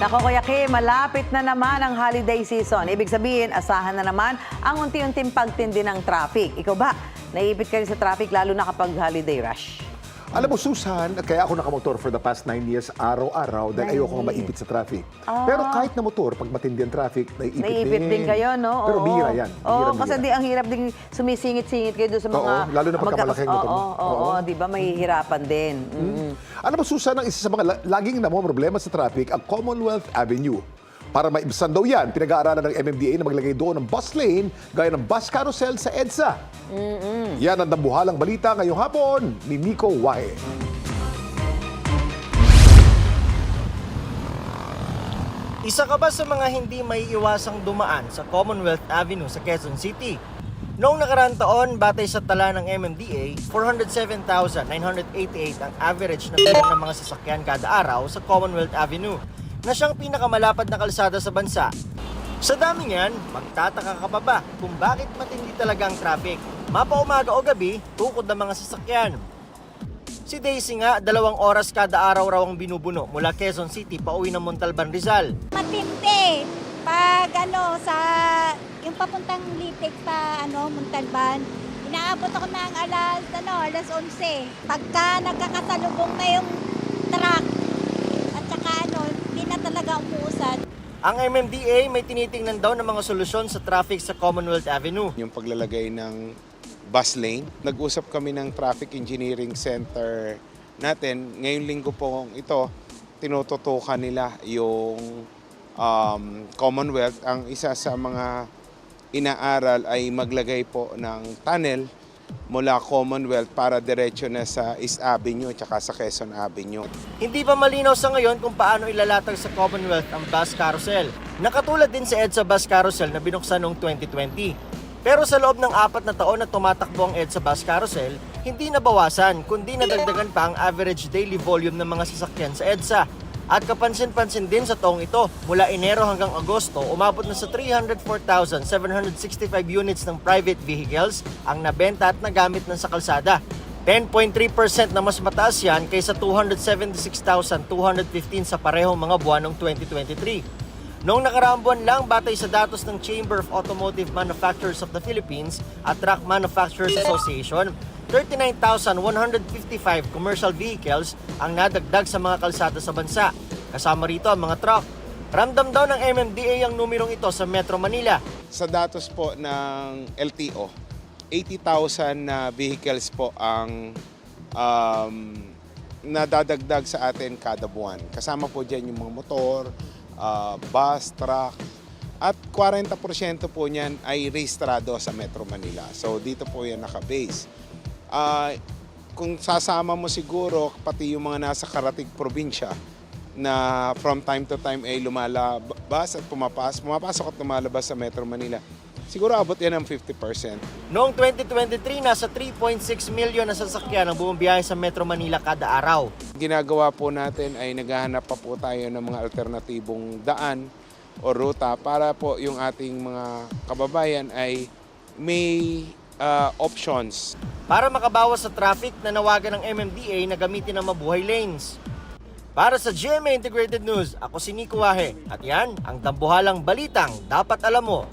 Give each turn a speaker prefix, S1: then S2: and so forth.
S1: Nako Kuya Kim, malapit na naman ang holiday season. Ibig sabihin, asahan na naman ang unti-unting pagtindi ng traffic. Ikaw ba, naiipit ka rin sa traffic lalo na kapag holiday rush?
S2: Alam mo, Susan, kaya ako nakamotor for the past 9 years, araw-araw, dahil ayoko nga maipit sa traffic. Pero kahit na motor, pag matindi ang traffic,
S1: Naiipit din kayo, no?
S2: Pero
S1: Oo.
S2: bihira yan.
S1: Oo, kasi di ang hirap din sumisingit-singit kayo doon sa mga...
S2: Oo, lalo na pagkamalaking motor mo.
S1: Oo, di ba? Mahihirapan din.
S2: Alam mo, Susan, ang isa sa mga laging problema sa traffic, ang Commonwealth Avenue. Para maibsan daw yan, pinag-aaralan ng MMDA na maglagay doon ng bus lane gaya ng bus carousel sa EDSA. Yan ang dambuhalang balita ngayong hapon ni Nico Wahe.
S3: Isa ka ba sa mga hindi may iwasang dumaan sa Commonwealth Avenue sa Quezon City? Noong nakaraang taon, batay sa tala ng MMDA, 407,988 ang average na bilang ng mga sasakyan kada araw sa Commonwealth Avenue, na siyang pinakamalapad na kalsada sa bansa. Sa dami niyan, magtataka ka pa ba kung bakit matindi talaga ang traffic? Mapaumaga o gabi, tukod ng mga sasakyan. Si Daisy nga, 2 oras kada araw raw ang binubuno mula Quezon City pauwi ng Montalban, Rizal.
S4: Matindi. Pag sa yung papuntang Litik pa Montalban, inaabot ako ng alas 11. Pagka nagkakasalubong na yung truck at saka hindi na talaga umuusad.
S3: Ang MMDA may tinitingnan daw ng mga solusyon sa traffic sa Commonwealth Avenue.
S5: Yung paglalagay ng bus lane. Nag-usap kami ng Traffic Engineering Center natin. Ngayong linggo po ito, tinututukan nila yung Commonwealth. Ang isa sa mga inaaral ay maglagay po ng tunnel mula Commonwealth para diretso na sa East Avenue at saka sa Quezon Avenue.
S3: Hindi pa malinaw sa ngayon kung paano ilalatag sa Commonwealth ang bus carousel. Nakatulad din sa EDSA bus carousel na binuksan noong 2020. Pero sa loob ng 4 na taon na tumatakbo ang EDSA bus carousel, hindi nabawasan kundi nadagdagan pa ang average daily volume ng mga sasakyan sa EDSA. At kapansin-pansin din sa taong ito, mula Enero hanggang Agosto, umabot na sa 304,765 units ng private vehicles ang nabenta at nagamit na sa kalsada. 10.3% na mas mataas yan kaysa 276,215 sa parehong mga buwan noong 2023. Noong nakaraang buwan lang, batay sa datos ng Chamber of Automotive Manufacturers of the Philippines at Truck Manufacturers Association, 39,155 commercial vehicles ang nadagdag sa mga kalsada sa bansa. Kasama rito ang mga truck. Ramdam daw ng MMDA ang numerong ito sa Metro Manila.
S5: Sa datos po ng LTO, 80,000 na vehicles po ang nadadagdag sa atin kada buwan. Kasama po dyan yung mga motor, bus, truck, at 40% po niyan ay rehistrado sa Metro Manila. So dito po yan nakabase. Kung sasama mo siguro pati yung mga nasa karatig probinsya na from time to time ay lumalabas at pumapasok at lumalabas sa Metro Manila, siguro abot yan ng 50%.
S3: Noong 2023, nasa 3.6 million na sasakyan ang bumabiyahe sa Metro Manila kada araw.
S5: Ginagawa po natin ay naghahanap pa po tayo ng mga alternatibong daan o ruta para po yung ating mga kababayan ay may options.
S3: Para makabawas sa traffic, nanawagan ng MMDA na gamitin ang mabuhay lanes. Para sa GMA Integrated News, ako si Nico Wahe at yan ang dambuhalang balitang dapat alam mo.